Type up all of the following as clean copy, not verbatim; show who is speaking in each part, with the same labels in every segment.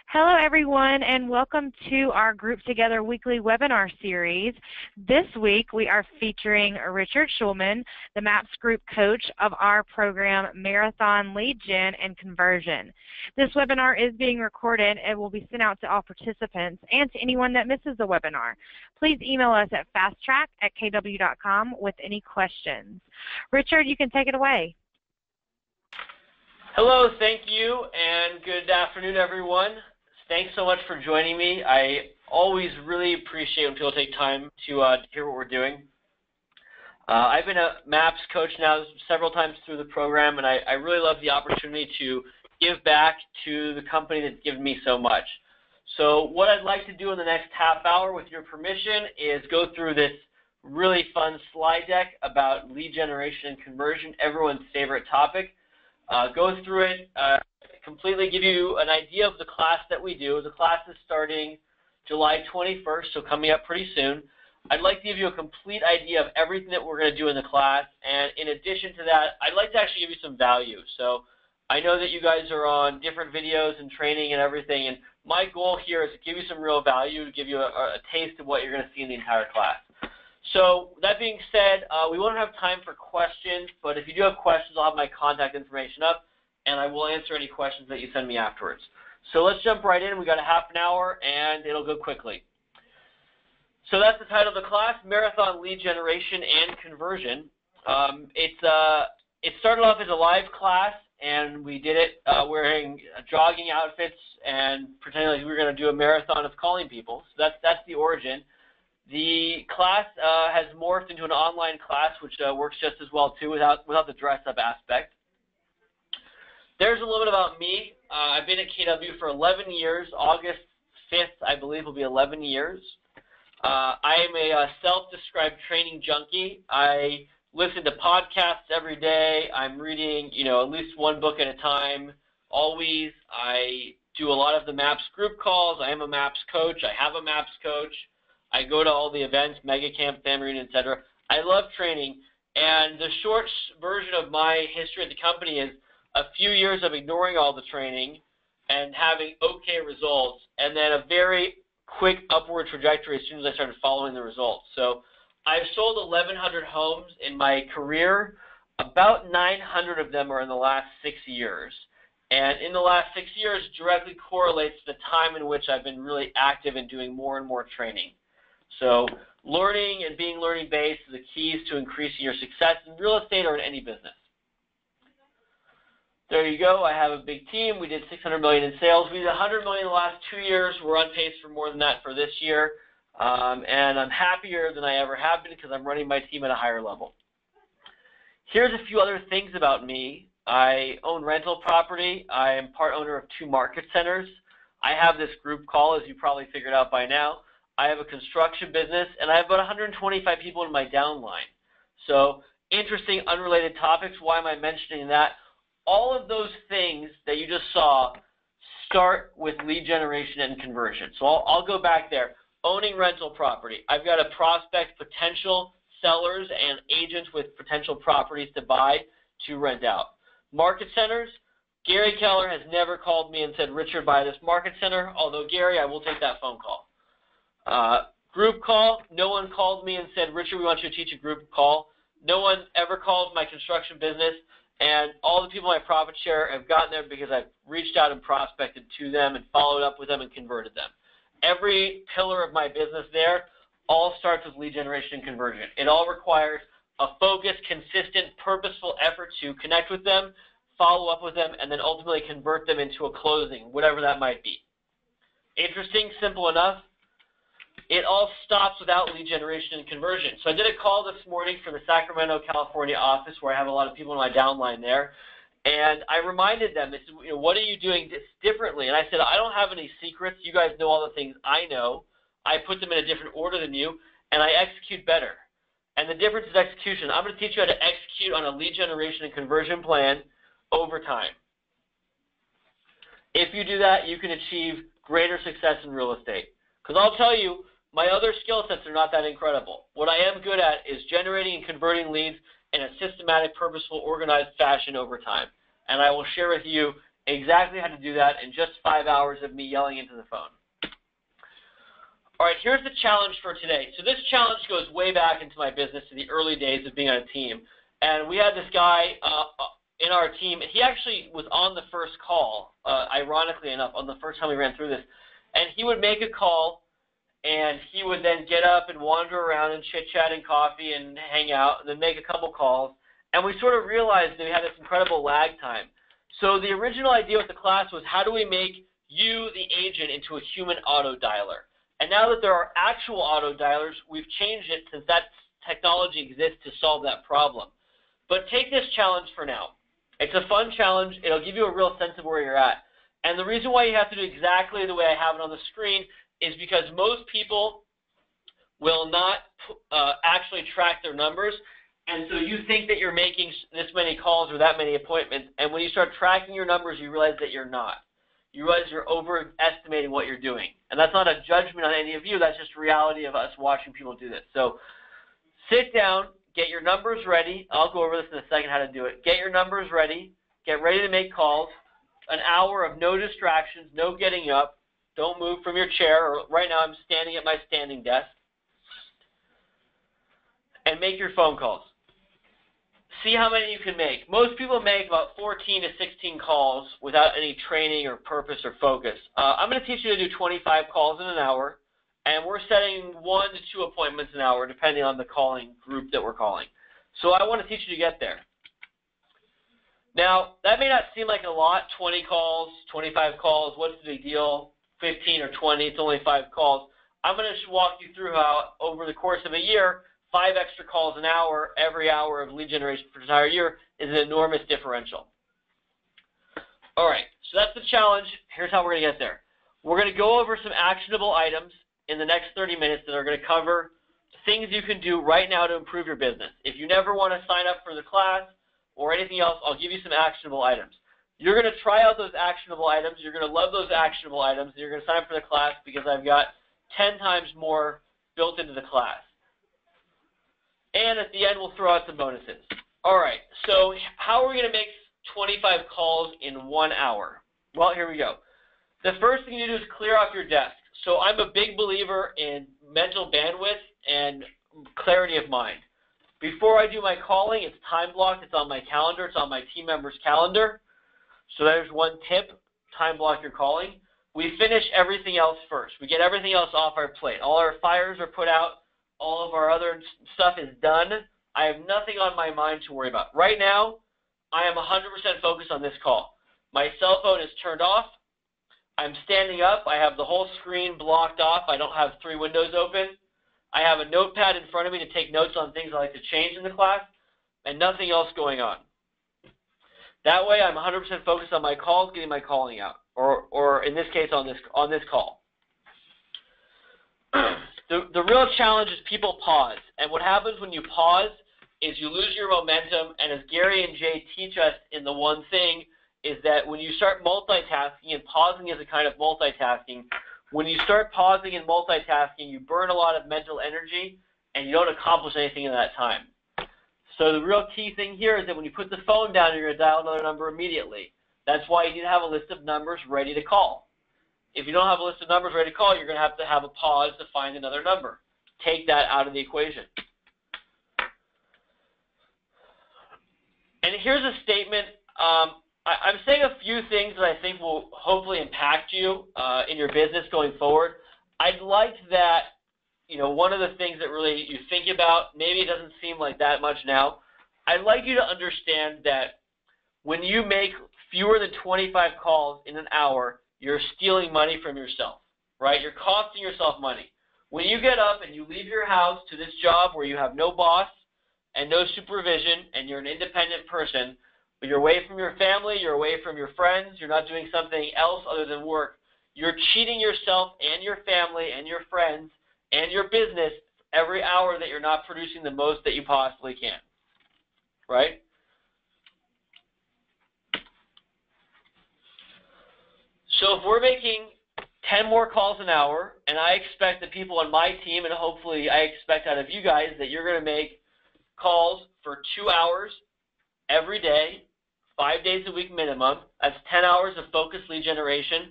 Speaker 1: Hello, everyone, and welcome to our Group Together weekly webinar series. This week, we are featuring Richard Schulman, the MAPS Group coach of our program, Marathon Lead Gen and Conversion. This webinar is being recorded and will be sent out to all participants and to anyone that misses the webinar. Please email us at fasttrack@kw.com with any questions. Richard, you can take it away.
Speaker 2: Hello, thank you, and good afternoon, everyone. Thanks so much for joining me. I always really appreciate when people take time to hear what we're doing. I've been a MAPS coach now several times through the program, and I really love the opportunity to give back to the company that's given me so much. So what I'd like to do in the next half hour, with your permission, is go through this really fun slide deck about lead generation and conversion, everyone's favorite topic. Go through it, completely give you an idea of the class that we do. The class is starting July 21st, so coming up pretty soon. I'd like to give you a complete idea of everything that we're going to do in the class, and in addition to that, I'd like to actually give you some value. So I know that you guys are on different videos and training and everything, and my goal here is to give you some real value, to give you a taste of what you're going to see in the entire class. So that being said, we won't have time for questions, but if you do have questions, I'll have my contact information up, and I will answer any questions that you send me afterwards. So let's jump right in. We've got a half an hour, and it'll go quickly. So that's the title of the class, Marathon Lead Generation and Conversion. It started off as a live class, and we did it wearing jogging outfits and pretending like we were going to do a marathon of calling people. So that's the origin. The class has morphed into an online class, which works just as well too, without the dress-up aspect. There's a little bit about me. I've been at KW for 11 years. August 5th, I believe, will be 11 years. I am a self-described training junkie. I listen to podcasts every day. I'm reading, at least one book at a time. Always. I do a lot of the MAPS group calls. I am a MAPS coach. I have a MAPS coach. I go to all the events, Mega Camp, Family Reunion, etc. I love training, and the short version of my history at the company is a few years of ignoring all the training and having okay results, and then a very quick upward trajectory as soon as I started following the results. So I've sold 1,100 homes in my career. About 900 of them are in the last 6 years. And in the last 6 years directly correlates to the time in which I've been really active in doing more and more training. So learning and being learning-based are the keys to increasing your success in real estate or in any business. There you go. I have a big team. We did $600 million in sales. We did $100 million in the last 2 years. We're on pace for more than that for this year. And I'm happier than I ever have been because I'm running my team at a higher level. Here's a few other things about me. I own rental property. I am part owner of 2 market centers. I have this group call, as you probably figured out by now. I have a construction business, and I have about 125 people in my downline. So interesting, unrelated topics. Why am I mentioning that? All of those things that you just saw start with lead generation and conversion. So I'll go back there. Owning rental property. I've got to prospect potential sellers and agents with potential properties to buy to rent out. Market centers. Gary Keller has never called me and said, Richard, buy this market center. Although, Gary, I will take that phone call. Group call, no one called me and said, Richard, we want you to teach a group call. No one ever called my construction business, and all the people in my profit share have gotten there because I've reached out and prospected to them and followed up with them and converted them. Every pillar of my business there all starts with lead generation and conversion. It all requires a focused, consistent, purposeful effort to connect with them, follow up with them, and then ultimately convert them into a closing, whatever that might be. Interesting, simple enough. It all stops without lead generation and conversion. So I did a call this morning for the Sacramento, California office where I have a lot of people in my downline there. And I reminded them, they said, what are you doing differently? And I said, I don't have any secrets. You guys know all the things I know. I put them in a different order than you, and I execute better. And the difference is execution. I'm going to teach you how to execute on a lead generation and conversion plan over time. If you do that, you can achieve greater success in real estate. Because I'll tell you, my other skill sets are not that incredible. What I am good at is generating and converting leads in a systematic, purposeful, organized fashion over time. And I will share with you exactly how to do that in just 5 hours of me yelling into the phone. All right, here's the challenge for today. So this challenge goes way back into my business to the early days of being on a team. And we had this guy in our team. He actually was on the first call, ironically enough, on the first time we ran through this. And he would make a call, and he would then get up and wander around and chit-chat and coffee and hang out and then make a couple calls. And we sort of realized that we had this incredible lag time. So the original idea with the class was, how do we make you, the agent, into a human auto-dialer? And now that there are actual auto-dialers, we've changed it since that technology exists to solve that problem. But take this challenge for now. It's a fun challenge. It'll give you a real sense of where you're at. And the reason why you have to do exactly the way I have it on the screen is because most people will not actually track their numbers. And so you think that you're making this many calls or that many appointments. And when you start tracking your numbers, you realize that you're not. You realize you're overestimating what you're doing. And that's not a judgment on any of you. That's just reality of us watching people do this. So sit down, get your numbers ready. I'll go over this in a second how to do it. Get your numbers ready. Get ready to make calls. An hour of no distractions, no getting up. Don't move from your chair. Or right now I'm standing at my standing desk. And make your phone calls. See how many you can make. Most people make about 14 to 16 calls without any training or purpose or focus. I'm going to teach you to do 25 calls in an hour, and we're setting 1 to 2 appointments an hour depending on the calling group that we're calling. So I want to teach you to get there. Now, that may not seem like a lot, 20 calls, 25 calls, what's the big deal? 15 or 20, it's only 5 calls. I'm going to walk you through how over the course of a year, 5 extra calls an hour, every hour of lead generation for the entire year is an enormous differential. All right, so that's the challenge. Here's how we're going to get there. We're going to go over some actionable items in the next 30 minutes that are going to cover things you can do right now to improve your business. If you never want to sign up for the class or anything else, I'll give you some actionable items. You're going to try out those actionable items. You're going to love those actionable items. You're going to sign up for the class because I've got 10 times more built into the class. And at the end, we'll throw out some bonuses. All right, so how are we going to make 25 calls in 1 hour? Well, here we go. The first thing you do is clear off your desk. So I'm a big believer in mental bandwidth and clarity of mind. Before I do my calling, it's time blocked. It's on my calendar. It's on my team member's calendar. So there's one tip, time block your calling. We finish everything else first. We get everything else off our plate. All our fires are put out. All of our other stuff is done. I have nothing on my mind to worry about. Right now, I am 100% focused on this call. My cell phone is turned off. I'm standing up. I have the whole screen blocked off. I don't have 3 windows open. I have a notepad in front of me to take notes on things I like to change in the class, and nothing else going on. That way, I'm 100% focused on my calls, getting my calling out, or in this case, on this call. The real challenge is people pause, and what happens when you pause is you lose your momentum, and as Gary and Jay teach us in the one thing, is that when you start multitasking, and pausing is a kind of multitasking, when you start pausing and multitasking, you burn a lot of mental energy, and you don't accomplish anything in that time. So the real key thing here is that when you put the phone down, you're going to dial another number immediately. That's why you need to have a list of numbers ready to call. If you don't have a list of numbers ready to call, you're going to have a pause to find another number. Take that out of the equation. And here's a statement. I'm saying a few things that I think will hopefully impact you in your business going forward. I'd like that, one of the things that really you think about, maybe it doesn't seem like that much now, I'd like you to understand that when you make fewer than 25 calls in an hour, you're stealing money from yourself, right? You're costing yourself money. When you get up and you leave your house to this job where you have no boss and no supervision and you're an independent person, but you're away from your family, you're away from your friends, you're not doing something else other than work, you're cheating yourself and your family and your friends and your business every hour that you're not producing the most that you possibly can, right? So if we're making 10 more calls an hour, and I expect the people on my team, and hopefully I expect out of you guys that you're going to make calls for 2 hours every day, 5 days a week minimum. That's 10 hours of focused lead generation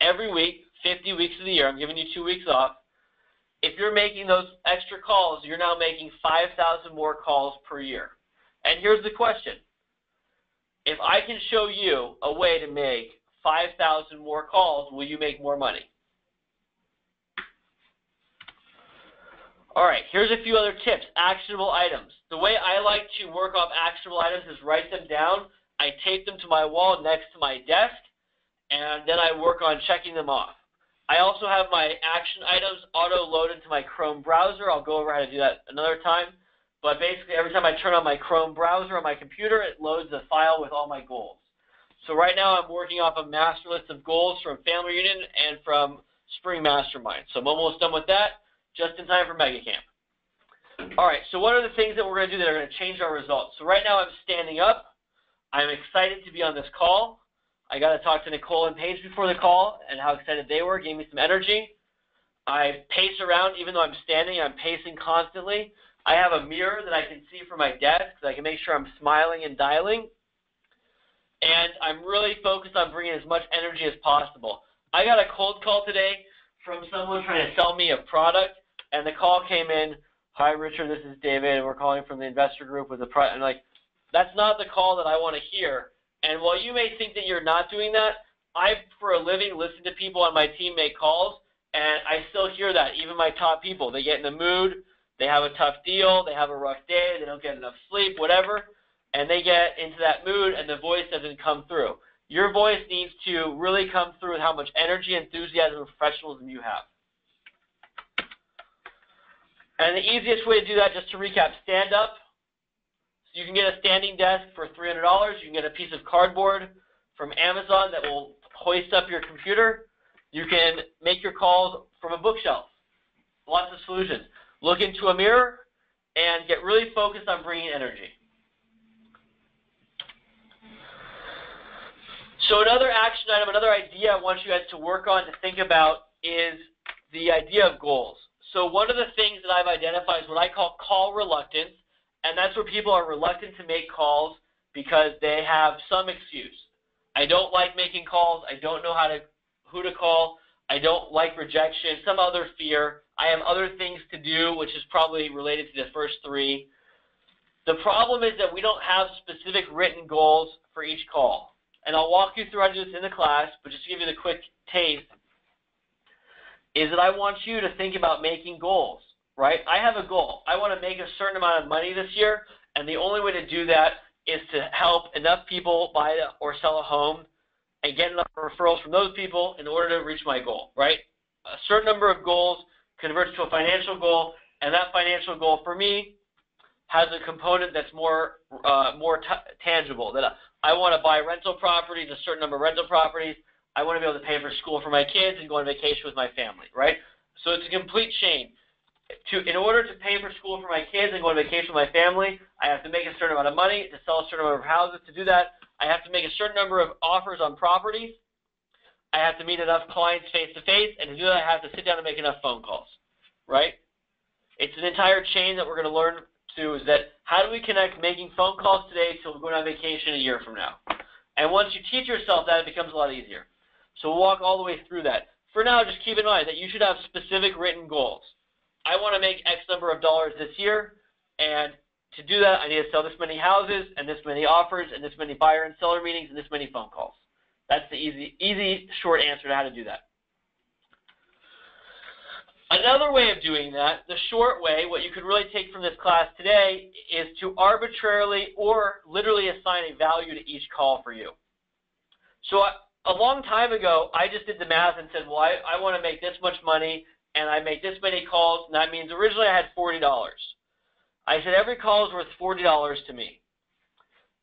Speaker 2: every week, 50 weeks of the year. I'm giving you 2 weeks off. If you're making those extra calls, you're now making 5,000 more calls per year. And here's the question. If I can show you a way to make 5,000 more calls, will you make more money? All right, here's a few other tips. Actionable items. The way I like to work off actionable items is write them down. I tape them to my wall next to my desk, and then I work on checking them off. I also have my action items auto-loaded to my Chrome browser. I'll go over how to do that another time. But basically, every time I turn on my Chrome browser on my computer, it loads a file with all my goals. So right now, I'm working off a master list of goals from Family Reunion and from Spring Mastermind. So I'm almost done with that, just in time for Mega Camp. All right, so what are the things that we're going to do that are going to change our results? So right now, I'm standing up. I'm excited to be on this call. I got to talk to Nicole and Paige before the call and how excited they were, gave me some energy. I pace around, even though I'm standing, I'm pacing constantly. I have a mirror that I can see from my desk so I can make sure I'm smiling and dialing. And I'm really focused on bringing as much energy as possible. I got a cold call today from someone trying to sell me a product, and the call came in, "Hi, Richard, this is David, and we're calling from the investor group with a product." I'm like, that's not the call that I want to hear. And while you may think that you're not doing that, I, for a living, listen to people on my team make calls, and I still hear that, even my top people. They get in the mood, they have a tough deal, they have a rough day, they don't get enough sleep, whatever, and they get into that mood and the voice doesn't come through. Your voice needs to really come through with how much energy, enthusiasm, and professionalism you have. And the easiest way to do that, just to recap, stand up. So you can get a standing desk for $300. You can get a piece of cardboard from Amazon that will hoist up your computer. You can make your calls from a bookshelf. Lots of solutions. Look into a mirror and get really focused on bringing energy. So another action item, another idea I want you guys to work on, to think about, is the idea of goals. So one of the things that I've identified is what I call reluctance, and that's where people are reluctant to make calls because they have some excuse. I don't like making calls. I don't know who to call. I don't like rejection, some other fear. I have other things to do, which is probably related to the first three. The problem is that we don't have specific written goals for each call. And I'll walk you through how to do this in the class, but just to give you the quick taste, is that I want you to think about making goals, right? I have a goal. I want to make a certain amount of money this year, and the only way to do that is to help enough people buy or sell a home and get enough referrals from those people in order to reach my goal, right? A certain number of goals converts to a financial goal, and that financial goal for me has a component that's more tangible. That I want to buy rental properties, a certain number of rental properties. I want to be able to pay for school for my kids and go on vacation with my family, right? So it's a complete chain. In order to pay for school for my kids and go on vacation with my family, I have to make a certain amount of money to sell a certain number of houses. To do that, I have to make a certain number of offers on properties. I have to meet enough clients face-to-face, and to do that, I have to sit down and make enough phone calls, right? It's an entire chain that we're going to learn to, is that how do we connect making phone calls today till we're going on vacation a year from now? And once you teach yourself that, it becomes a lot easier. So we'll walk all the way through that. For now, just keep in mind that you should have specific written goals. I want to make X number of dollars this year, and to do that, I need to sell this many houses and this many offers and this many buyer and seller meetings and this many phone calls. That's the easy, short answer to how to do that. Another way of doing that, the short way, what you could really take from this class today, is to arbitrarily or literally assign a value to each call for you. So a long time ago, I just did the math and said, well, I want to make this much money, and I make this many calls, and that means originally I had $40. I said every call is worth $40 to me.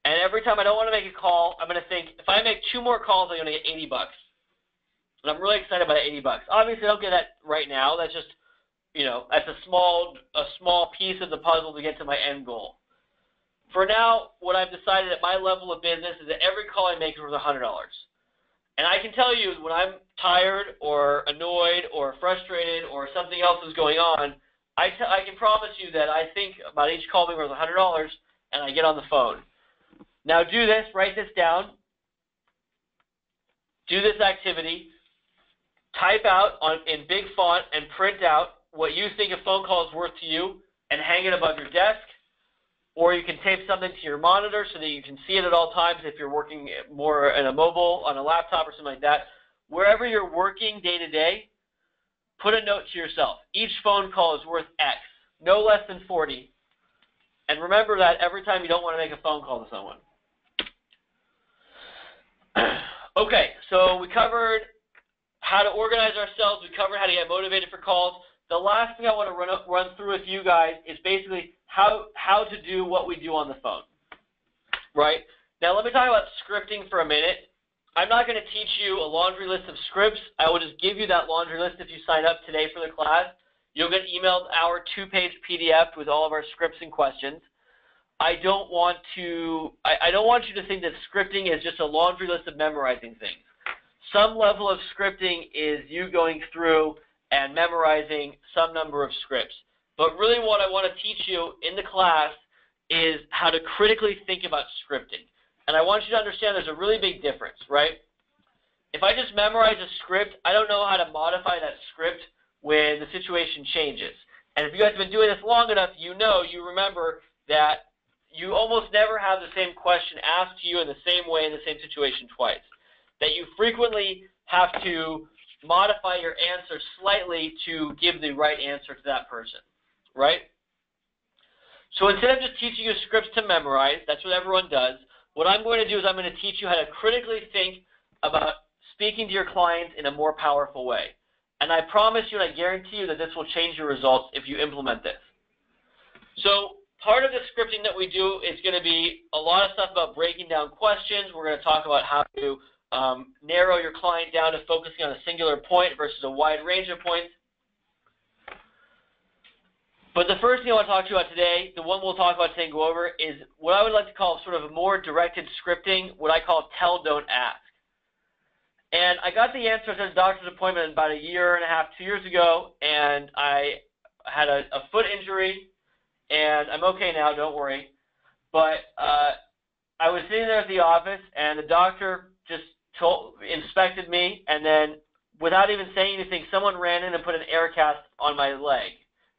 Speaker 2: And every time I don't want to make a call, I'm going to think, if I make 2 more calls, I'm going to get $80. And I'm really excited about $80. Obviously, I don't get that right now. That's just, that's a small piece of the puzzle to get to my end goal. For now, what I've decided at my level of business is that every call I make is worth $100. And I can tell you when I'm tired or annoyed or frustrated or something else is going on, I can promise you that I think about each call being worth $100, and I get on the phone. Now do this, write this down, do this activity, type out in big font and print out what you think a phone call is worth to you and hang it above your desk, or you can tape something to your monitor so that you can see it at all times if you're working more in a mobile, on a laptop or something like that. Wherever you're working day to day, put a note to yourself. Each phone call is worth X, no less than 40. And remember that every time you don't want to make a phone call to someone. Okay, so we covered how to organize ourselves. We covered how to get motivated for calls. The last thing I want to run through with you guys is basically how to do what we do on the phone, right? Now let me talk about scripting for a minute. I'm not going to teach you a laundry list of scripts. I will just give you that laundry list if you sign up today for the class. You'll get emailed our 2-page PDF with all of our scripts and questions. I don't want you to think that scripting is just a laundry list of memorizing things. Some level of scripting is you going through and memorizing some number of scripts. But really what I want to teach you in the class is how to critically think about scripting. And I want you to understand there's a really big difference, right? If I just memorize a script, I don't know how to modify that script when the situation changes. And if you guys have been doing this long enough, you remember that you almost never have the same question asked to you in the same way in the same situation twice. That you frequently have to modify your answer slightly to give the right answer to that person, right? So instead of just teaching you scripts to memorize, that's what everyone does, what I'm going to do is I'm going to teach you how to critically think about speaking to your clients in a more powerful way. And I promise you and I guarantee you that this will change your results if you implement this. So part of the scripting that we do is going to be a lot of stuff about breaking down questions. We're going to talk about how to narrow your client down to focusing on a singular point versus a wide range of points. But the first thing I want to talk to you about today, the one we'll talk about today and go over, is what I would like to call sort of a more directed scripting, what I call tell, don't ask. And I got the answer to the doctor's appointment about 1.5 years, 2 years ago, and I had a foot injury, and I'm okay now, don't worry. But I was sitting there at the office, and the doctor just inspected me, and then without even saying anything, someone ran in and put an air cast on my leg.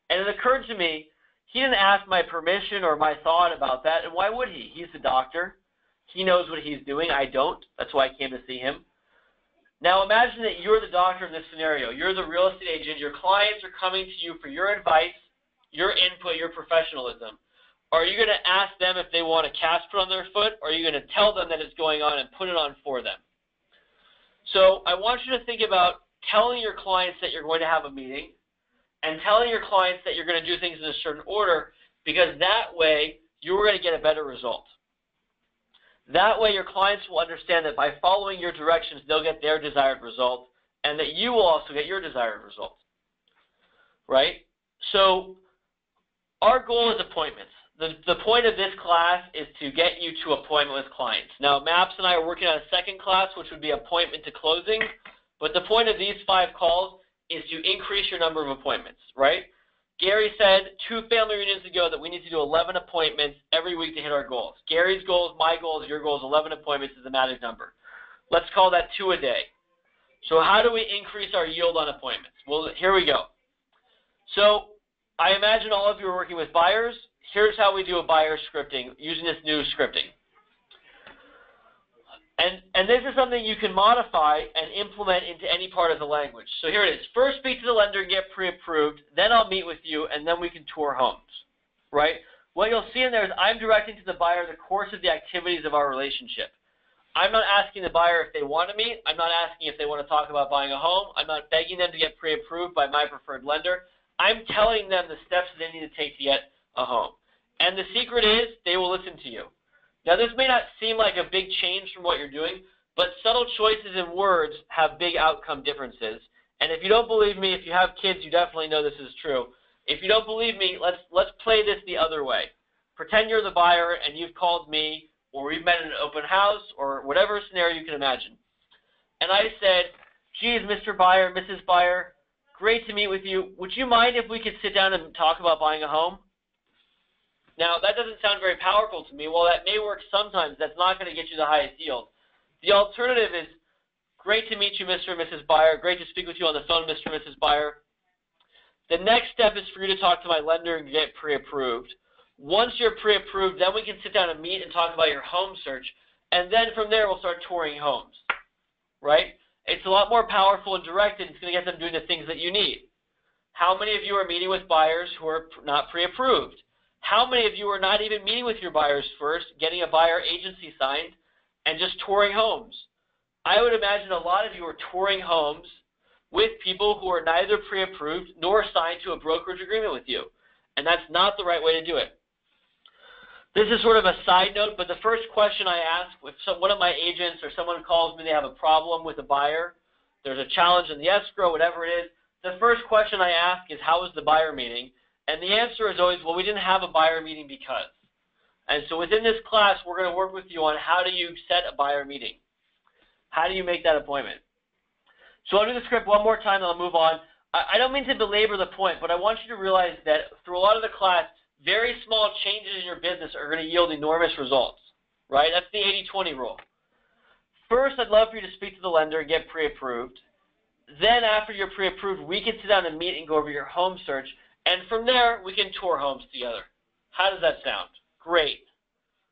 Speaker 2: And it occurred to me, he didn't ask my permission or my thought about that, and why would he? He's the doctor. He knows what he's doing. I don't. That's why I came to see him. Now imagine that you're the doctor in this scenario. You're the real estate agent. Your clients are coming to you for your advice, your input, your professionalism. Are you going to ask them if they want a cast put on their foot, or are you going to tell them that it's going on and put it on for them? So I want you to think about telling your clients that you're going to have a meeting and telling your clients that you're going to do things in a certain order, because that way you're going to get a better result. That way your clients will understand that by following your directions, they'll get their desired result, and that you will also get your desired result, right? So our goal is appointments. The point of this class is to get you to appointment with clients. Now, Maps and I are working on a second class, which would be appointment to closing, but the point of these 5 calls is to increase your number of appointments, right? Gary said 2 family reunions ago that we need to do 11 appointments every week to hit our goals. Gary's goals, my goals, your goals, 11 appointments is the magic number. Let's call that 2 a day. So how do we increase our yield on appointments? Well, here we go. So I imagine all of you are working with buyers. Here's how we do a buyer scripting using this new scripting. And this is something you can modify and implement into any part of the language. So here it is. First, speak to the lender and get pre-approved. Then I'll meet with you, and then we can tour homes, right? What you'll see in there is I'm directing to the buyer the course of the activities of our relationship. I'm not asking the buyer if they want to meet. I'm not asking if they want to talk about buying a home. I'm not begging them to get pre-approved by my preferred lender. I'm telling them the steps that they need to take to get a home. And the secret is they will listen to you. Now, this may not seem like a big change from what you're doing, but subtle choices in words have big outcome differences. And if you don't believe me, if you have kids, you definitely know this is true. If you don't believe me, let's play this the other way. Pretend you're the buyer and you've called me, or we've met at an open house, or whatever scenario you can imagine. And I said, geez, Mr. Buyer, Mrs. Buyer, great to meet with you. Would you mind if we could sit down and talk about buying a home? Now, that doesn't sound very powerful to me. Well, that may work sometimes. That's not going to get you the highest yield. The alternative is, great to meet you, Mr. and Mrs. Buyer. Great to speak with you on the phone, Mr. and Mrs. Buyer. The next step is for you to talk to my lender and get pre-approved. Once you're pre-approved, then we can sit down and meet and talk about your home search. And then from there, we'll start touring homes, right? It's a lot more powerful and directed. It's going to get them doing the things that you need. How many of you are meeting with buyers who are not pre-approved? How many of you are not even meeting with your buyers first, getting a buyer agency signed, and just touring homes? I would imagine a lot of you are touring homes with people who are neither pre-approved nor signed to a brokerage agreement with you. And that's not the right way to do it. This is sort of a side note, but the first question I ask, if one of my agents or someone calls me, they have a problem with a buyer, there's a challenge in the escrow, whatever it is, the first question I ask is, how was the buyer meeting? And the answer is always, well, we didn't have a buyer meeting because. And so within this class, we're going to work with you on how do you set a buyer meeting. How do you make that appointment? So I'll do the script one more time and I'll move on. I don't mean to belabor the point, but I want you to realize that through a lot of the class, very small changes in your business are going to yield enormous results, right? That's the 80-20 rule. First, I'd love for you to speak to the lender and get pre-approved. Then after you're pre-approved, we can sit down and meet and go over your home search. And from there, we can tour homes together. How does that sound? Great.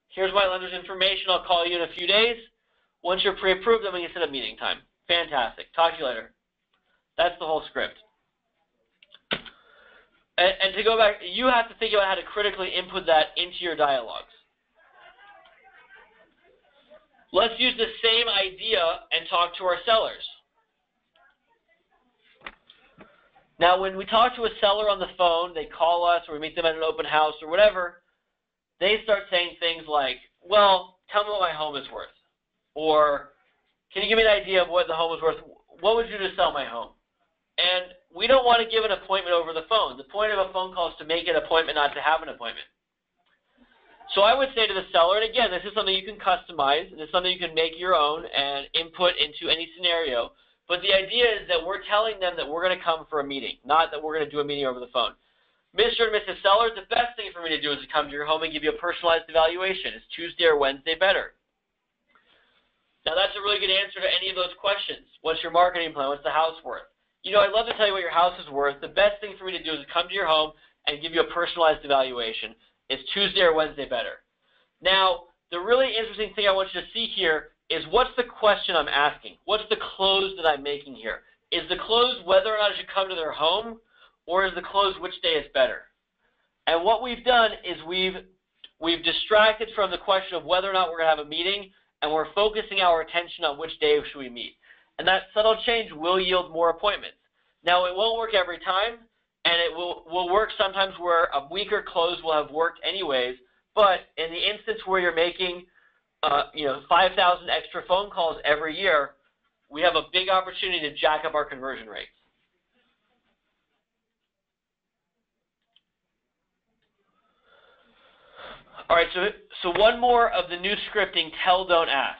Speaker 2: Here's my lender's information. I'll call you in a few days. Once you're pre-approved, then we can set up meeting time. Fantastic. Talk to you later. That's the whole script. And to go back, you have to think about how to critically input that into your dialogues. Let's use the same idea and talk to our sellers. Now, when we talk to a seller on the phone, they call us or we meet them at an open house or whatever, they start saying things like, well, tell me what my home is worth. Or, can you give me an idea of what the home is worth? What would you do to sell my home? And we don't want to give an appointment over the phone. The point of a phone call is to make an appointment, not to have an appointment. So I would say to the seller, and again, this is something you can customize, and it's something you can make your own and input into any scenario. But the idea is that we're telling them that we're going to come for a meeting, not that we're going to do a meeting over the phone. Mr. and Mrs. Seller, the best thing for me to do is to come to your home and give you a personalized evaluation. Is Tuesday or Wednesday better? Now, that's a really good answer to any of those questions. What's your marketing plan? What's the house worth? You know, I'd love to tell you what your house is worth. The best thing for me to do is to come to your home and give you a personalized evaluation. Is Tuesday or Wednesday better? Now, the really interesting thing I want you to see here is what's the question I'm asking? What's the close that I'm making here? Is the close whether or not I should come to their home, or is the close which day is better? And what we've done is we've distracted from the question of whether or not we're going to have a meeting, and we're focusing our attention on which day should we meet. And that subtle change will yield more appointments. Now, it won't work every time, and it will work sometimes where a weaker close will have worked anyways, but in the instance where you're making 5,000 extra phone calls every year, we have a big opportunity to jack up our conversion rates. All right, so one more of the new scripting, tell, don't ask.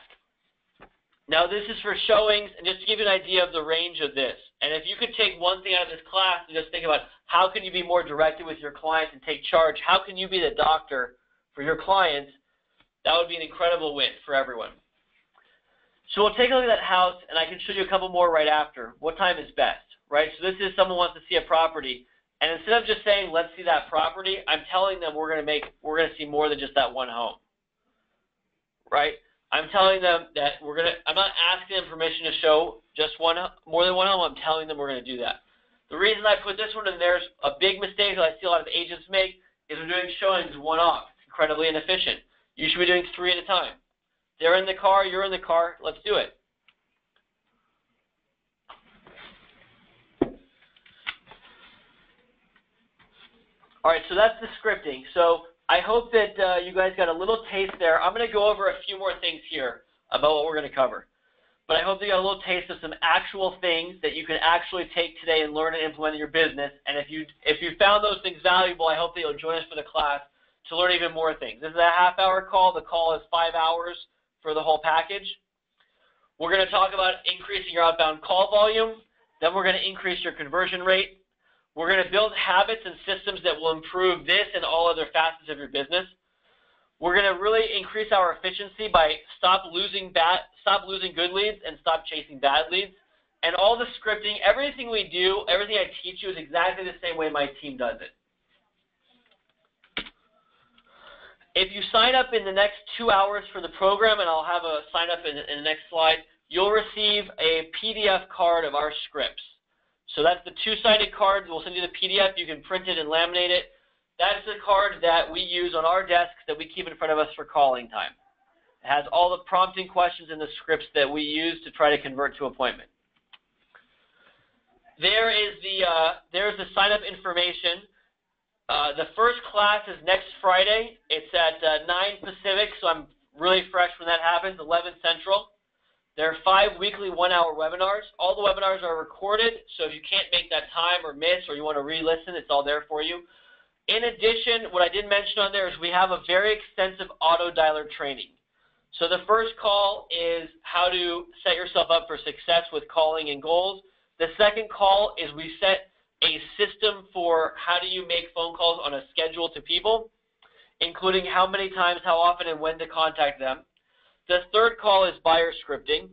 Speaker 2: Now, this is for showings, and just to give you an idea of the range of this. And if you could take one thing out of this class and just think about how can you be more directed with your clients and take charge, how can you be the doctor for your clients, that would be an incredible win for everyone. So we'll take a look at that house, and I can show you a couple more right after. What time is best, right? So this is someone wants to see a property, and instead of just saying, let's see that property, I'm telling them we're going to see more than just that one home, right? I'm telling them that I'm not asking them permission to show just more than one home. I'm telling them we're going to do that. The reason I put this one in there's a big mistake that I see a lot of agents make is we're doing showings one-off. It's incredibly inefficient. You should be doing 3 at a time. They're in the car, you're in the car, let's do it. All right, so that's the scripting. So I hope that you guys got a little taste there. I'm going to go over a few more things here about what we're going to cover. But I hope you got a little taste of some actual things that you can actually take today and learn and implement in your business. And if you found those things valuable, I hope that you'll join us for the class to learn even more things. This is a half-hour call. The call is 5 hours for the whole package. We're going to talk about increasing your outbound call volume. Then we're going to increase your conversion rate. We're going to build habits and systems that will improve this and all other facets of your business. We're going to really increase our efficiency by stop losing good leads and stop chasing bad leads. And all the scripting, everything we do, everything I teach you is exactly the same way my team does it. If you sign up in the next 2 hours for the program, and I'll have a sign up in the next slide, you'll receive a PDF card of our scripts. So that's the two-sided card. We'll send you the PDF. You can print it and laminate it. That's the card that we use on our desks that we keep in front of us for calling time. It has all the prompting questions and the scripts that we use to try to convert to appointment. There's the sign-up information. The first class is next Friday. It's at 9 Pacific, so I'm really fresh when that happens, 11 Central. There are 5 weekly 1-hour webinars. All the webinars are recorded, so if you can't make that time or miss or you want to re-listen, it's all there for you. In addition, what I didn't mention on there is we have a very extensive Autodialer training. So the first call is how to set yourself up for success with calling and goals. The second call is we set a system for how do you make phone calls on a schedule to people, including how many times, how often, and when to contact them. The third call is buyer scripting.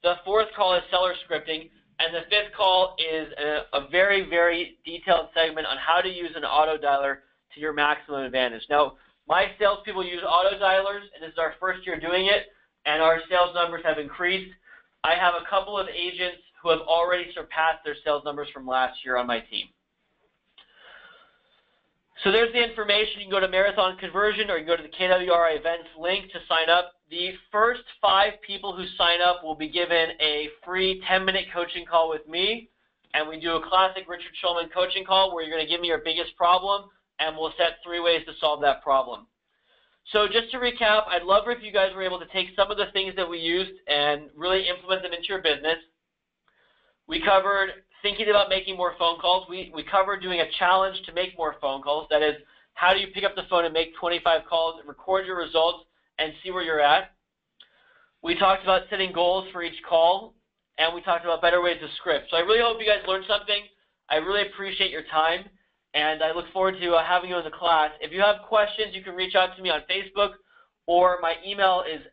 Speaker 2: The fourth call is seller scripting. And the fifth call is a very, very detailed segment on how to use an autodialer to your maximum advantage. Now, my salespeople use autodialers, and this is our first year doing it, and our sales numbers have increased. I have a couple of agents who have already surpassed their sales numbers from last year on my team. So there's the information. You can go to Marathon Conversion or you can go to the KWRI events link to sign up. The first 5 people who sign up will be given a free 10-minute coaching call with me, and we do a classic Richard Schulman coaching call where you're going to give me your biggest problem, and we'll set 3 ways to solve that problem. So just to recap, I'd love if you guys were able to take some of the things that we used and really implement them into your business. We covered thinking about making more phone calls. We covered doing a challenge to make more phone calls. That is, how do you pick up the phone and make 25 calls, record your results, and see where you're at. We talked about setting goals for each call, and we talked about better ways to script. So I really hope you guys learned something. I really appreciate your time, and I look forward to having you in the class. If you have questions, you can reach out to me on Facebook, or my email is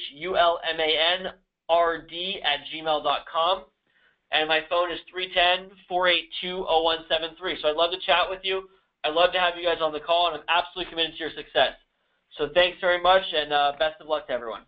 Speaker 2: schulmanrd@gmail.com. And my phone is 310-482-0173. So I'd love to chat with you. I'd love to have you guys on the call, and I'm absolutely committed to your success. So thanks very much, and best of luck to everyone.